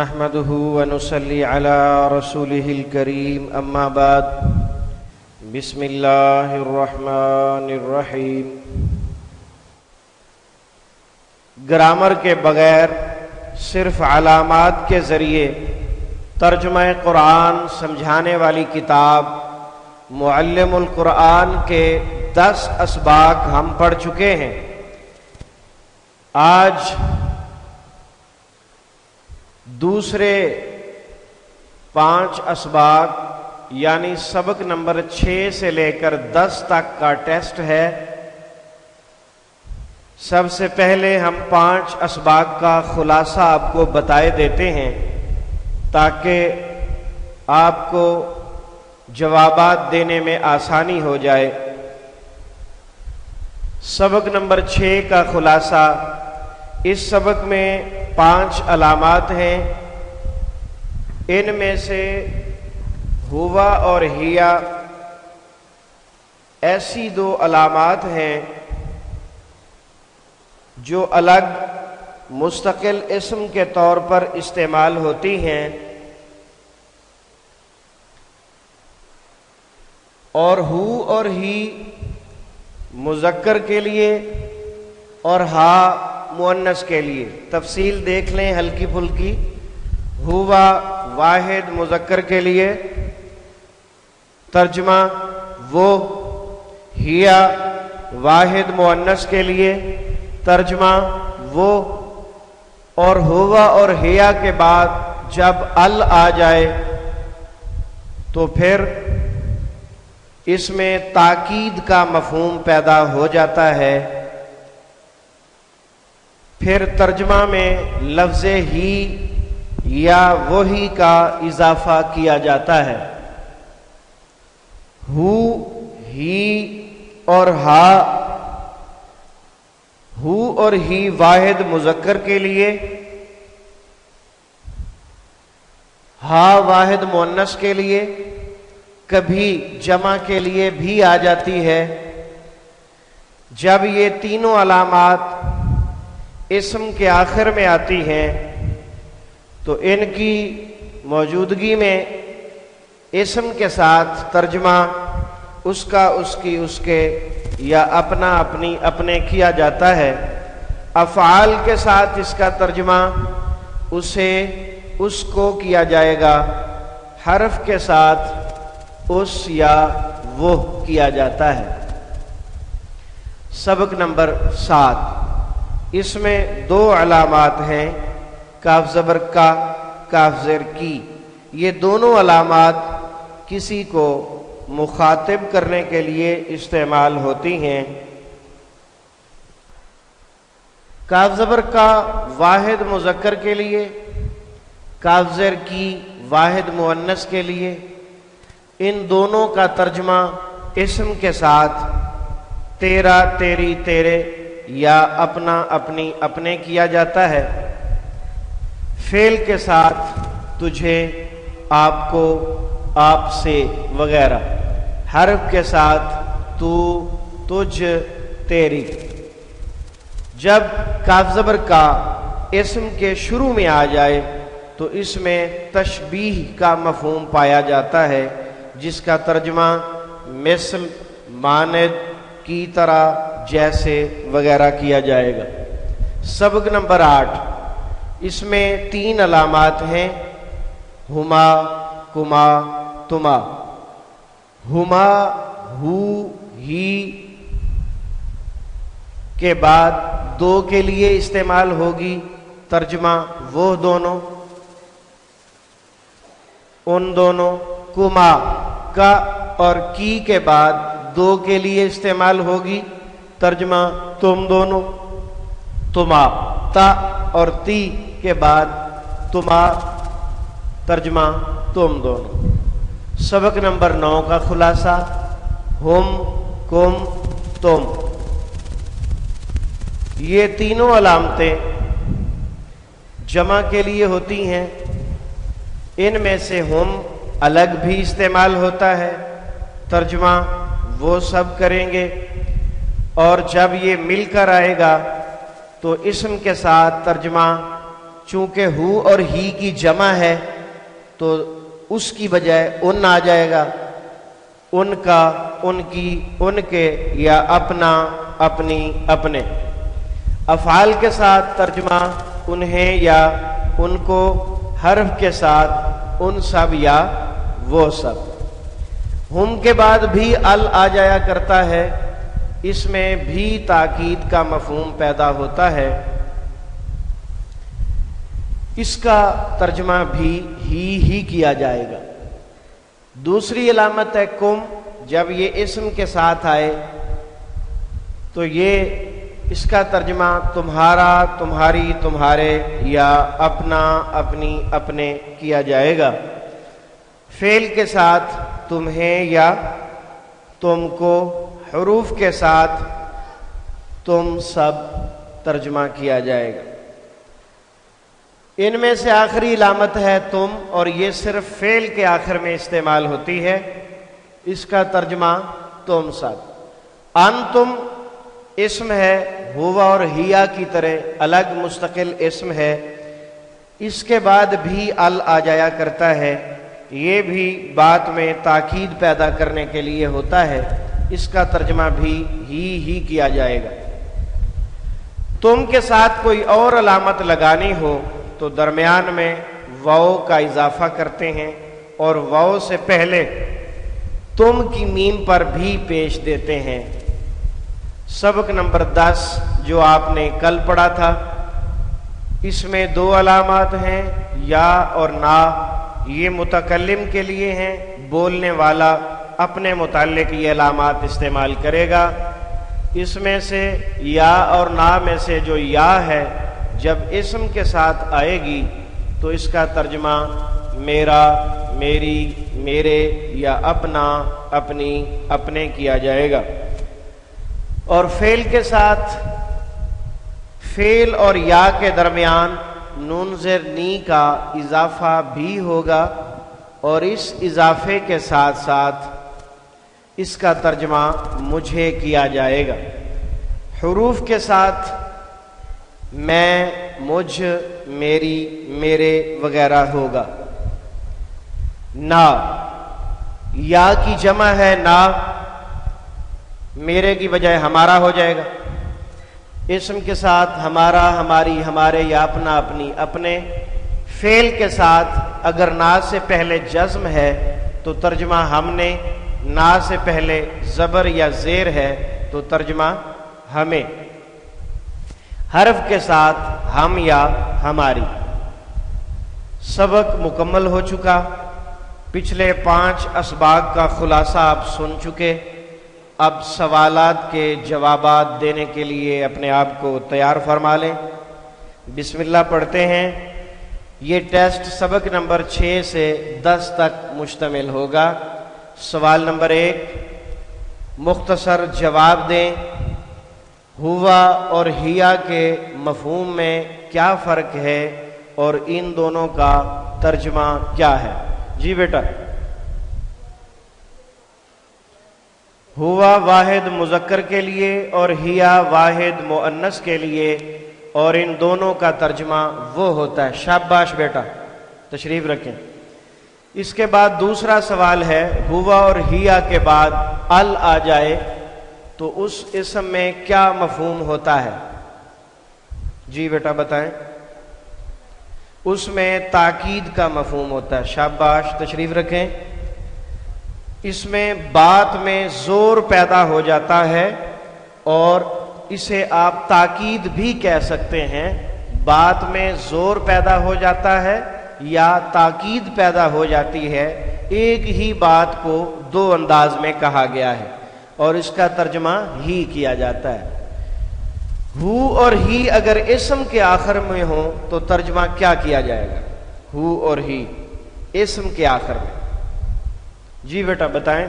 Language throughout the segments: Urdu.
نحمده ونصلي على رسوله الكريم اما بعد بسم اللہ الرحمن الرحیم۔ گرامر کے بغیر صرف علامات کے ذریعے ترجمہ قرآن سمجھانے والی کتاب معلم القرآن کے 10 اسباق ہم پڑھ چکے ہیں۔ آج دوسرے 5 اسباق یعنی سبق نمبر 6 سے لے کر 10 تک کا ٹیسٹ ہے۔ سب سے پہلے ہم 5 اسباق کا خلاصہ آپ کو بتائے دیتے ہیں تاکہ آپ کو جوابات دینے میں آسانی ہو جائے۔ سبق نمبر 6 کا خلاصہ، اس سبق میں 5 علامات ہیں۔ ان میں سے ہوا اور ہیا ایسی 2 علامات ہیں جو الگ مستقل اسم کے طور پر استعمال ہوتی ہیں، اور ہو اور ہی مذکر کے لیے اور ہا مؤنث کے لیے۔ تفصیل دیکھ لیں ہلکی پھلکی۔ ہوا واحد مذکر کے لیے، ترجمہ وہ۔ ہیا واحد مؤنث کے لیے، ترجمہ وہ۔ اور ہوا اور ہیا کے بعد جب ال آ جائے تو پھر اس میں تاکید کا مفہوم پیدا ہو جاتا ہے۔ پھر ترجمہ میں لفظ ہی یا وہی کا اضافہ کیا جاتا ہے۔ ہو، ہی اور ہا۔ ہو اور ہی واحد مذکر کے لیے، ہا واحد مؤنث کے لیے، کبھی جمع کے لیے بھی آ جاتی ہے۔ جب یہ تینوں علامات اسم کے آخر میں آتی ہیں تو ان کی موجودگی میں اسم کے ساتھ ترجمہ اس کا، اس کی، اس کے یا اپنا، اپنی، اپنے کیا جاتا ہے۔ افعال کے ساتھ اس کا ترجمہ اسے، اس کو کیا جائے گا۔ حرف کے ساتھ اس یا وہ کیا جاتا ہے۔ سبق نمبر 7، اس میں 2 علامات ہیں، کاف زبر کا، کاف زیر کی۔ یہ دونوں علامات کسی کو مخاطب کرنے کے لیے استعمال ہوتی ہیں۔ کاف زبر کا واحد مذکر کے لیے، کاف زیر کی واحد مؤنث کے لیے۔ ان دونوں کا ترجمہ اسم کے ساتھ تیرا، تیری، تیرے یا اپنا، اپنی، اپنے کیا جاتا ہے۔ فعل کے ساتھ تجھے، آپ کو، آپ سے وغیرہ۔ حرف کے ساتھ تو، تجھ، تیری۔ جب کاف زبر کا اسم کے شروع میں آ جائے تو اس میں تشبیہ کا مفہوم پایا جاتا ہے، جس کا ترجمہ مثل، مانند، کی طرح، جیسے وغیرہ کیا جائے گا۔ سبق نمبر 8، اس میں 3 علامات ہیں، ہما، کما، تما۔ ہما، ہو، ہی کے بعد 2 کے لیے استعمال ہوگی، ترجمہ وہ دونوں، ان دونوں۔ کما، کا اور کی کے بعد 2 کے لیے استعمال ہوگی، ترجمہ تم دونوں۔ تما، تا اور تی کے بعد تما، ترجمہ تم دونوں۔ سبق نمبر 9 کا خلاصہ، ہم، کم، تم۔ یہ تینوں علامتیں جمع کے لیے ہوتی ہیں۔ ان میں سے ہم الگ بھی استعمال ہوتا ہے، ترجمہ وہ سب کریں گے، اور جب یہ مل کر آئے گا تو اسم کے ساتھ ترجمہ چونکہ ہو اور ہی کی جمع ہے تو اس کی بجائے ان آ جائے گا، ان کا، ان کی، ان کے، یا اپنا، اپنی، اپنے۔ افعال کے ساتھ ترجمہ انہیں یا ان کو، حرف کے ساتھ ان سب یا وہ سب۔ ہم کے بعد بھی ال آ جایا کرتا ہے، اس میں بھی تاکید کا مفہوم پیدا ہوتا ہے، اس کا ترجمہ بھی ہی کیا جائے گا۔ دوسری علامت ہے کم، جب یہ اسم کے ساتھ آئے تو یہ اس کا ترجمہ تمہارا، تمہاری، تمہارے، یا اپنا، اپنی، اپنے کیا جائے گا۔ فعل کے ساتھ تمہیں یا تم کو، حروف کے ساتھ تم سب ترجمہ کیا جائے گا۔ ان میں سے آخری علامت ہے تم، اور یہ صرف فعل کے آخر میں استعمال ہوتی ہے، اس کا ترجمہ تم سب۔ انتم اسم ہے، ہوا اور ہیا کی طرح الگ مستقل اسم ہے، اس کے بعد بھی ال آ جایا کرتا ہے، یہ بھی بات میں تاکید پیدا کرنے کے لیے ہوتا ہے، اس کا ترجمہ بھی ہی کیا جائے گا۔ تم کے ساتھ کوئی اور علامت لگانی ہو تو درمیان میں واو کا اضافہ کرتے ہیں اور واو سے پہلے تم کی میم پر بھی پیش دیتے ہیں۔ سبق نمبر 10 جو آپ نے کل پڑھا تھا، اس میں دو علامات ہیں، یا اور نا، یہ متکلم کے لیے ہیں، بولنے والا اپنے متعلق یہ علامات استعمال کرے گا۔ اس میں سے یا اور نا میں سے جو یا ہے جب اسم کے ساتھ آئے گی تو اس کا ترجمہ میرا، میری، میرے، یا اپنا، اپنی، اپنے کیا جائے گا۔ اور فعل کے ساتھ فعل اور یا کے درمیان نون زیر نی کا اضافہ بھی ہوگا، اور اس اضافے کے ساتھ ساتھ اس کا ترجمہ مجھے کیا جائے گا۔ حروف کے ساتھ میں، مجھ، میری، میرے وغیرہ ہوگا۔ نا، یا کی جمع ہے نا، میرے کی بجائے ہمارا ہو جائے گا۔ اسم کے ساتھ ہمارا، ہماری، ہمارے، یا اپنا، اپنی، اپنے۔ فعل کے ساتھ اگر نا سے پہلے جزم ہے تو ترجمہ ہم نے، نا سے پہلے زبر یا زیر ہے تو ترجمہ ہمیں۔ حرف کے ساتھ ہم یا ہماری۔ سبق مکمل ہو چکا، پچھلے 5 اسباق کا خلاصہ آپ سن چکے۔ اب سوالات کے جوابات دینے کے لیے اپنے آپ کو تیار فرما لیں۔ بسم اللہ پڑھتے ہیں۔ یہ ٹیسٹ سبق نمبر 6 سے 10 تک مشتمل ہوگا۔ سوال نمبر 1، مختصر جواب دیں، ہوا اور ہیا کے مفہوم میں کیا فرق ہے اور ان دونوں کا ترجمہ کیا ہے؟ جی بیٹا۔ ہوا واحد مذکر کے لیے اور ہیا واحد مؤنث کے لیے، اور ان دونوں کا ترجمہ وہ ہوتا ہے۔ شاباش بیٹا، تشریف رکھیں۔ اس کے بعد دوسرا سوال ہے، ہوا اور ہیا کے بعد ال آ جائے تو اس اسم میں کیا مفہوم ہوتا ہے؟ جی بیٹا بتائیں۔ اس میں تاکید کا مفہوم ہوتا ہے۔ شاباش، تشریف رکھیں۔ اس میں بات میں زور پیدا ہو جاتا ہے، اور اسے آپ تاکید بھی کہہ سکتے ہیں۔ بات میں زور پیدا ہو جاتا ہے یا تاکید پیدا ہو جاتی ہے، ایک ہی بات کو 2 انداز میں کہا گیا ہے، اور اس کا ترجمہ ہی کیا جاتا ہے۔ ہو اور ہی اگر اسم کے آخر میں ہو تو ترجمہ کیا کیا جائے گا؟ ہو اور ہی اسم کے آخر میں۔ جی بیٹا بتائیں۔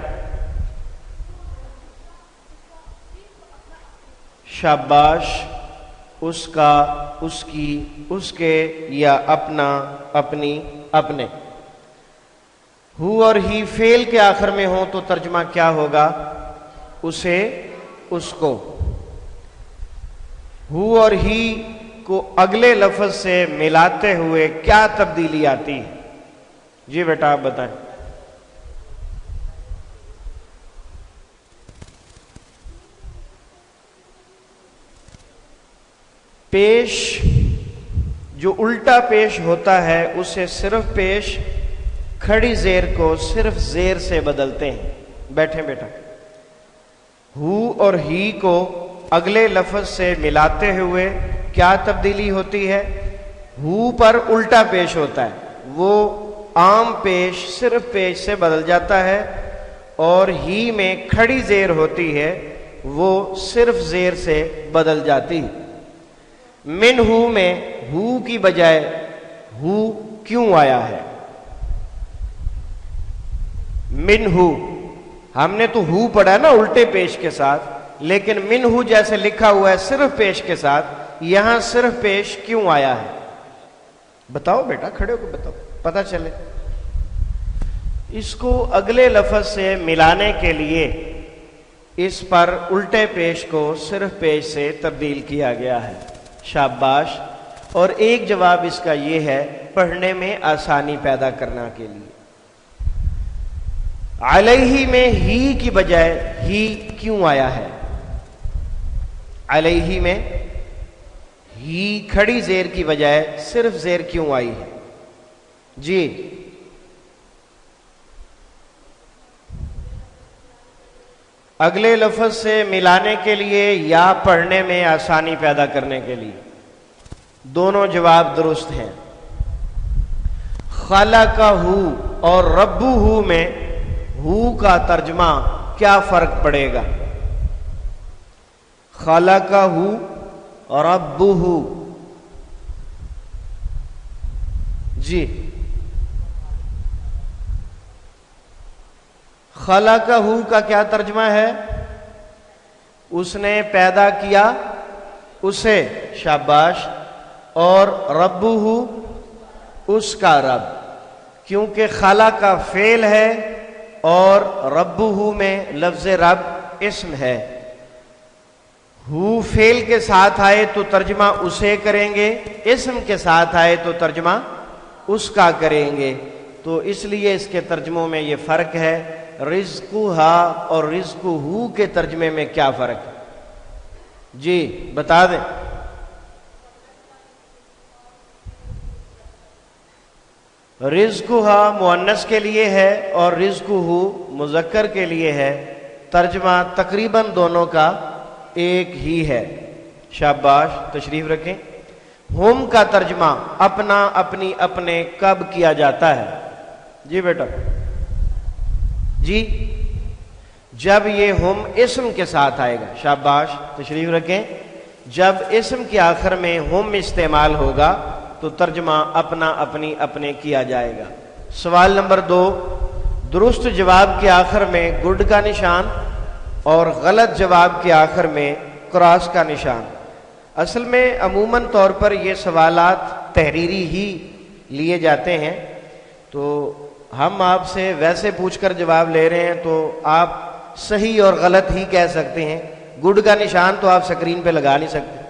شاباش، اس کا، اس کی، اس کے، یا اپنا، اپنی، اپنے۔ ہو اور ہی فعل کے آخر میں ہو تو ترجمہ کیا ہوگا؟ اسے، اس کو۔ ہو اور ہی کو اگلے لفظ سے ملاتے ہوئے کیا تبدیلی آتی ہے؟ جی بیٹا آپ بتائیں۔ پیش جو الٹا پیش ہوتا ہے اسے صرف پیش کھڑی زیر کو صرف زیر سے بدلتے ہیں۔ بیٹھیں بیٹا۔ ہو اور ہی کو اگلے لفظ سے ملاتے ہوئے کیا تبدیلی ہوتی ہے؟ ہو پر الٹا پیش ہوتا ہے، وہ عام پیش صرف پیش سے بدل جاتا ہے، اور ہی میں کھڑی زیر ہوتی ہے، وہ صرف زیر سے بدل جاتی ہے۔ من ہو میں ہو کی بجائے ہو کیوں آیا ہے؟ من ہو ہم نے تو ہو پڑھا نا الٹے پیش کے ساتھ، لیکن من ہو جیسے لکھا ہوا ہے صرف پیش کے ساتھ، یہاں صرف پیش کیوں آیا ہے؟ بتاؤ بیٹا، کھڑے ہو کے بتاؤ، پتہ چلے۔ اس کو اگلے لفظ سے ملانے کے لیے اس پر الٹے پیش کو صرف پیش سے تبدیل کیا گیا ہے۔ شاباش۔ اور ایک جواب اس کا یہ ہے، پڑھنے میں آسانی پیدا کرنا کے لیے۔ علیہ میں ہی کی بجائے ہی کیوں آیا ہے؟ علیہ میں ہی کھڑی زیر کی بجائے صرف زیر کیوں آئی ہے؟ جی اگلے لفظ سے ملانے کے لیے یا پڑھنے میں آسانی پیدا کرنے کے لیے؟ دونوں جواب درست ہیں۔ خلقہ اور ربہ میں ہو کا ترجمہ کیا فرق پڑے گا؟ خلقہ اور ربہ، جی خلقہ کا کیا ترجمہ ہے؟ اس نے پیدا کیا اسے، شاباش۔ اور ربہ اس کا رب، کیونکہ خلق کا فعل ہے اور ربہ میں لفظ رب اسم ہے۔ ہو فعل کے ساتھ آئے تو ترجمہ اسے کریں گے، اسم کے ساتھ آئے تو ترجمہ اس کا کریں گے، تو اس لیے اس کے ترجموں میں یہ فرق ہے۔ رزقہا اور رزقہو کے ترجمے میں کیا فرق ہے؟ جی بتا دیں۔ رزقہا مؤنث کے لیے ہے اور رزقہو مذکر کے لیے ہے، ترجمہ تقریباً دونوں کا ایک ہی ہے۔ شاباش، تشریف رکھیں۔ ہم کا ترجمہ اپنا، اپنی، اپنے کب کیا جاتا ہے؟ جی بیٹا جی جب یہ ہم اسم کے ساتھ آئے گا۔ شاباش، تشریف رکھیں۔ جب اسم کے آخر میں ہم استعمال ہوگا تو ترجمہ اپنا، اپنی، اپنے کیا جائے گا۔ سوال نمبر 2، درست جواب کے آخر میں گڈ کا نشان اور غلط جواب کے آخر میں کراس کا نشان۔ اصل میں عموماً طور پر یہ سوالات تحریری ہی لیے جاتے ہیں، تو ہم آپ سے ویسے پوچھ کر جواب لے رہے ہیں تو آپ صحیح اور غلط ہی کہہ سکتے ہیں، گڈ کا نشان تو آپ سکرین پہ لگا نہیں سکتے،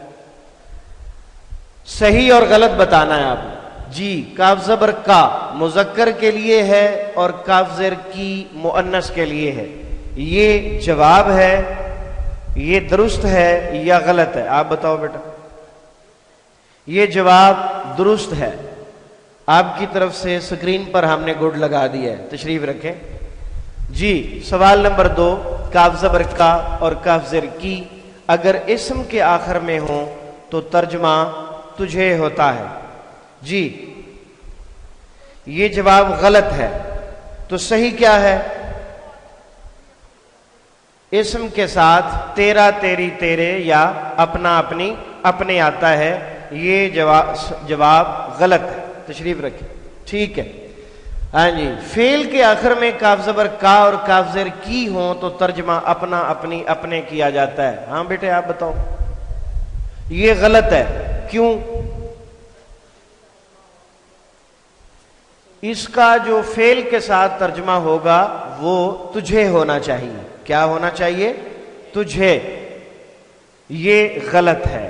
صحیح اور غلط بتانا ہے آپ نے۔ جی کاف زبر کا مذکر کے لیے ہے اور کاف زیر کی مؤنث کے لیے ہے، یہ جواب ہے، یہ درست ہے یا غلط ہے؟ آپ بتاؤ بیٹا۔ یہ جواب درست ہے، آپ کی طرف سے سکرین پر ہم نے گڈ لگا دیا ہے، تشریف رکھیں۔ جی سوال نمبر 2، کاف زبر کا اور کاف زیر کی اگر اسم کے آخر میں ہوں تو ترجمہ تجھے ہوتا ہے۔ جی یہ جواب غلط ہے، تو صحیح کیا ہے؟ اسم کے ساتھ تیرا، تیری، تیرے یا اپنا، اپنی، اپنے آتا ہے، یہ جواب غلط ہے، تشریف رکھیں۔ ٹھیک ہے، ہاں جی فعل کے آخر میں کاف زبر کا اور کاف زیر کی ہوں تو ترجمہ اپنا، اپنی، اپنے کیا جاتا ہے۔ ہاں بیٹے آپ بتاؤ۔ یہ غلط ہے، کیوں؟ اس کا جو فعل کے ساتھ ترجمہ ہوگا وہ تجھے ہونا چاہیے۔ کیا ہونا چاہیے؟ تجھے۔ یہ غلط ہے۔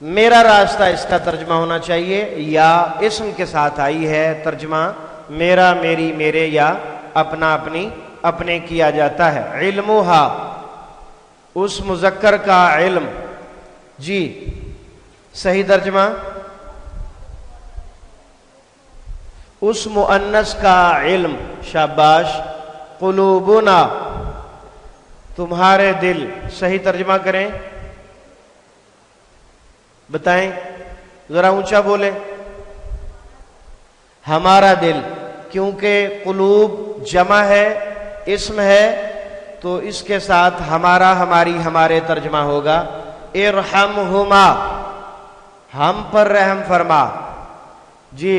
میرا راستہ اس کا ترجمہ ہونا چاہیے، یا اسم کے ساتھ آئی ہے ترجمہ میرا، میری، میرے، یا اپنا، اپنی، اپنے کیا جاتا ہے۔ علمھا، اس مذکر کا علم، جی صحیح ترجمہ اس مؤنث کا علم، شاباش۔ قلوبنا، تمہارے دل، صحیح ترجمہ کریں، بتائیں ذرا اونچا بولیں۔ ہمارا دل، کیونکہ قلوب جمع ہے، اسم ہے، تو اس کے ساتھ ہمارا، ہماری، ہمارے ترجمہ ہوگا۔ ارحمہما، ہم پر رحم فرما، جی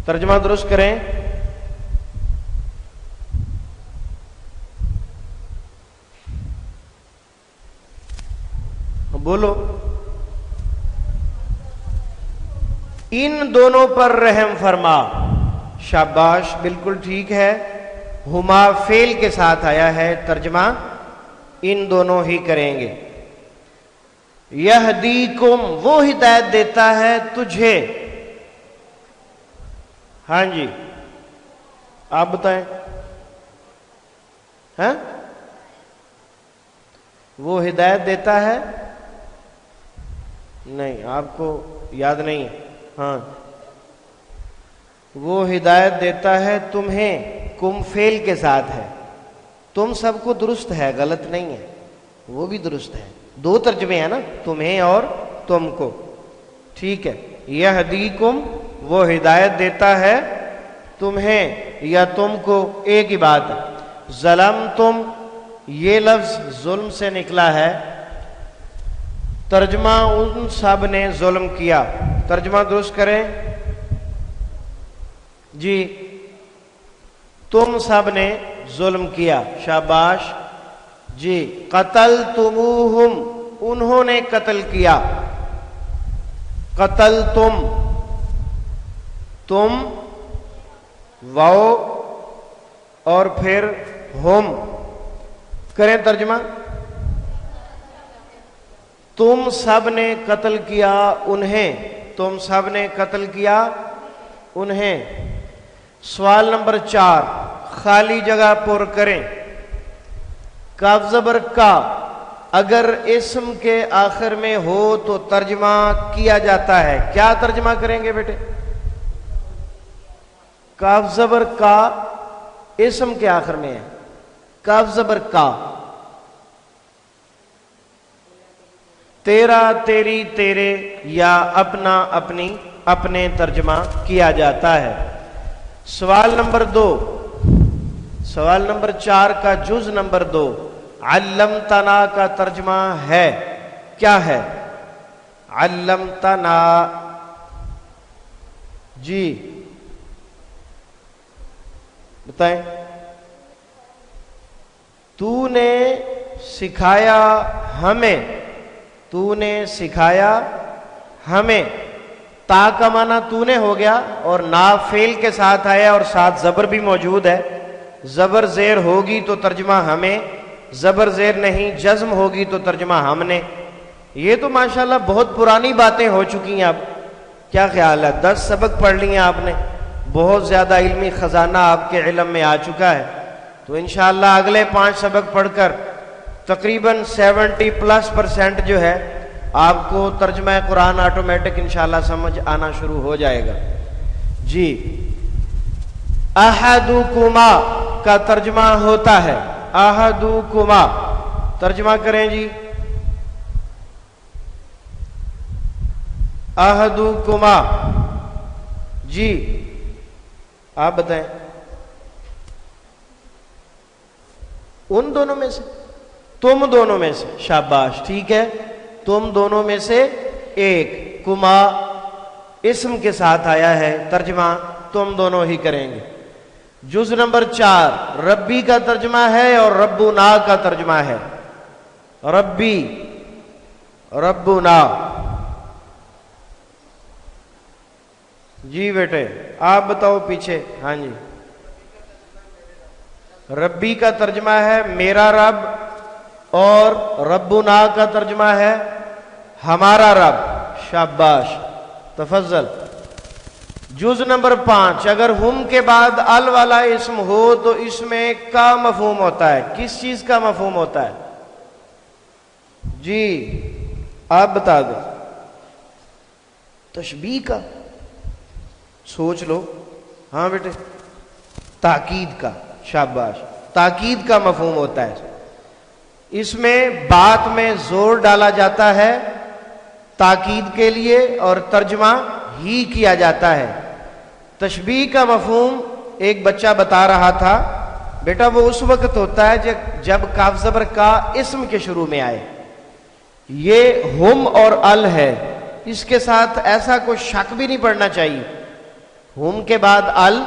ترجمہ درست کریں۔ بولو، ان دونوں پر رحم فرما، شاباش، بالکل ٹھیک ہے۔ ہما فعل کے ساتھ آیا ہے، ترجمہ ان دونوں ہی کریں گے۔ یہدیکم، وہ ہدایت دیتا ہے تجھے، ہاں جی آپ بتائیں، ہاں وہ ہدایت دیتا ہے، نہیں آپ کو یاد نہیں ہے، ہاں وہ ہدایت دیتا ہے تمہیں، کم فعل کے ساتھ ہے، تم سب کو درست ہے، غلط نہیں ہے، وہ بھی درست ہے، دو ترجمے ہیں نا، تمہیں اور تم کو، ٹھیک ہے۔ یہدیکم، وہ ہدایت دیتا ہے تمہیں یا تم کو، ایک ہی بات ہے۔ ظلمتم، یہ لفظ ظلم سے نکلا ہے، ترجمہ ان سب نے ظلم کیا، ترجمہ درست کریں، جی تم سب نے ظلم کیا، شاباش، جی قتلتموہم، انہوں نے قتل کیا، قتلتم، تم، واو اور پھر ہم، کریں ترجمہ، تم سب نے قتل کیا انہیں، تم سب نے قتل کیا انہیں۔ سوال نمبر 4، خالی جگہ پر کریں۔ کاف زبر کا اگر اسم کے آخر میں ہو تو ترجمہ کیا جاتا ہے، کیا ترجمہ کریں گے بیٹے؟ کاف زبر کا اسم کے آخر میں ہے، کاف زبر کا، تیرا، تیری، تیرے، یا اپنا، اپنی، اپنے ترجمہ کیا جاتا ہے۔ سوال نمبر 2، سوال نمبر 4 کا جز نمبر 2، علمتنا کا ترجمہ ہے، کیا ہے؟ علمتنا، جی بتائیں، تو نے سکھایا ہمیں، تو نے سکھایا ہمیں، تا کا معنی تو نے ہو گیا، اور نا فعل کے ساتھ آیا اور ساتھ زبر بھی موجود ہے، زبر زیر ہوگی تو ترجمہ ہمیں، زبر زیر نہیں جزم ہوگی تو ترجمہ ہم نے۔ یہ تو ماشاءاللہ بہت پرانی باتیں ہو چکی ہیں، اب کیا خیال ہے؟ 10 سبق پڑھ لیے ہیں آپ نے، بہت زیادہ علمی خزانہ آپ کے علم میں آ چکا ہے، تو انشاءاللہ اگلے 5 سبق پڑھ کر تقریباً 70+ % جو ہے آپ کو ترجمہ قرآن آٹومیٹک انشاءاللہ سمجھ آنا شروع ہو جائے گا۔ جی احدکما کا ترجمہ ہوتا ہے، احدکما، ترجمہ کریں جی، احدکما، جی آپ بتائیں، ان دونوں میں سے، تم دونوں میں سے، شاباش، ٹھیک ہے، تم دونوں میں سے ایک، کما اسم کے ساتھ آیا ہے، ترجمہ تم دونوں ہی کریں گے۔ جز نمبر 4 ربی کا ترجمہ ہے اور ربنا کا ترجمہ ہے، ربی، ربنا، جی بیٹے آپ بتاؤ پیچھے، ہاں جی، ربی کا ترجمہ ہے میرا رب، اور ربنا کا ترجمہ ہے ہمارا رب. شاباش, تفضل. جز نمبر 5, اگر ہم کے بعد ال والا اسم ہو تو اس میں کا مفہوم ہوتا ہے. کس چیز کا مفہوم ہوتا ہے جی؟ آپ بتا دو. تشبیہ کا. سوچ لو. ہاں بیٹے, تاکید کا. شاباش, تاکید کا مفہوم ہوتا ہے. اس میں بات میں زور ڈالا جاتا ہے تاکید کے لیے اور ترجمہ ہی کیا جاتا ہے. تشبیہ کا مفہوم ایک بچہ بتا رہا تھا بیٹا, وہ اس وقت ہوتا ہے جب کاف زبر کا اسم کے شروع میں آئے. یہ ہم اور ال ہے, اس کے ساتھ ایسا کوئی شک بھی نہیں پڑنا چاہیے. ہم کے بعد ال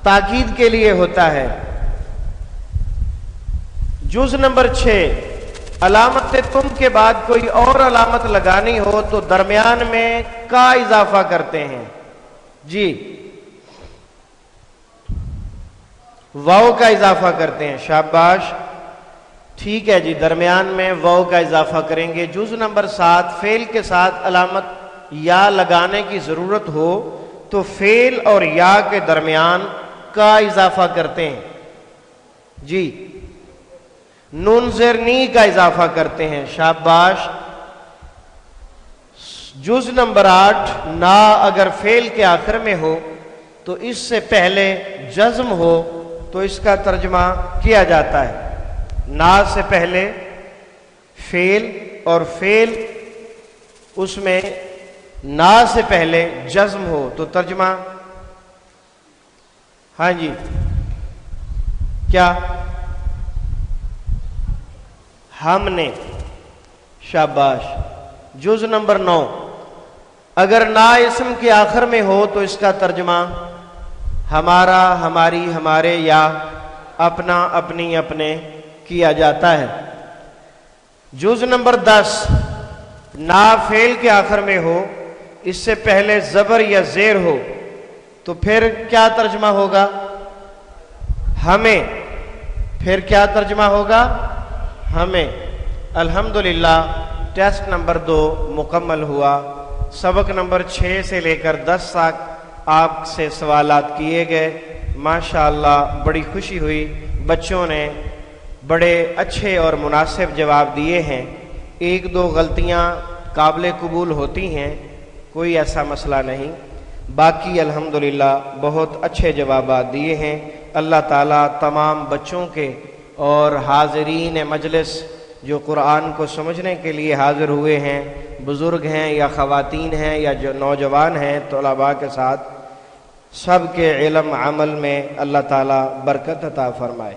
تاکید کے لیے ہوتا ہے. جز نمبر 6, علامت تم کے بعد کوئی اور علامت لگانی ہو تو درمیان میں کا اضافہ کرتے ہیں جی. واو کا اضافہ کرتے ہیں. شاباش, ٹھیک ہے جی, درمیان میں واو کا اضافہ کریں گے. جز نمبر 7, فعل کے ساتھ علامت یا لگانے کی ضرورت ہو تو فعل اور یا کے درمیان کا اضافہ کرتے ہیں جی. نون زیر نی کا اضافہ کرتے ہیں. شاباش. جز نمبر 8, نا اگر فعل کے آخر میں ہو تو اس سے پہلے جزم ہو تو اس کا ترجمہ کیا جاتا ہے. نا سے پہلے فعل اور فعل اس میں نا سے پہلے جزم ہو تو ترجمہ. ہاں جی, کیا؟ ہم نے. شاباش. جز نمبر 9, اگر نا اسم کے آخر میں ہو تو اس کا ترجمہ ہمارا, ہماری, ہمارے یا اپنا, اپنی, اپنے کیا جاتا ہے. جز نمبر 10, نا فعل کے آخر میں ہو, اس سے پہلے زبر یا زیر ہو تو پھر کیا ترجمہ ہوگا؟ ہمیں. پھر کیا ترجمہ ہوگا؟ ہمیں. الحمدللہ, ٹیسٹ نمبر 2 مکمل ہوا. سبق نمبر 6 سے لے کر 10 تک آپ سے سوالات کیے گئے. ماشاءاللہ بڑی خوشی ہوئی, بچوں نے بڑے اچھے اور مناسب جواب دیے ہیں. 1-2 غلطیاں قابل قبول ہوتی ہیں, کوئی ایسا مسئلہ نہیں. باقی الحمدللہ بہت اچھے جوابات دیے ہیں. اللہ تعالیٰ تمام بچوں کے اور حاضرین مجلس جو قرآن کو سمجھنے کے لیے حاضر ہوئے ہیں, بزرگ ہیں یا خواتین ہیں یا جو نوجوان ہیں, طلباء کے ساتھ سب کے علم عمل میں اللہ تعالیٰ برکت عطا فرمائے.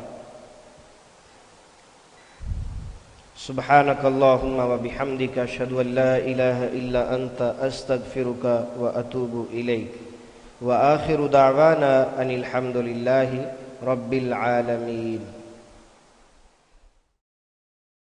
سبحانک اللہم و بحمدک, اشہد ان لا الہ الا انت, استغفرک و اتوب الیک. وآخر دعوانا ان الحمد للہ رب العالمین.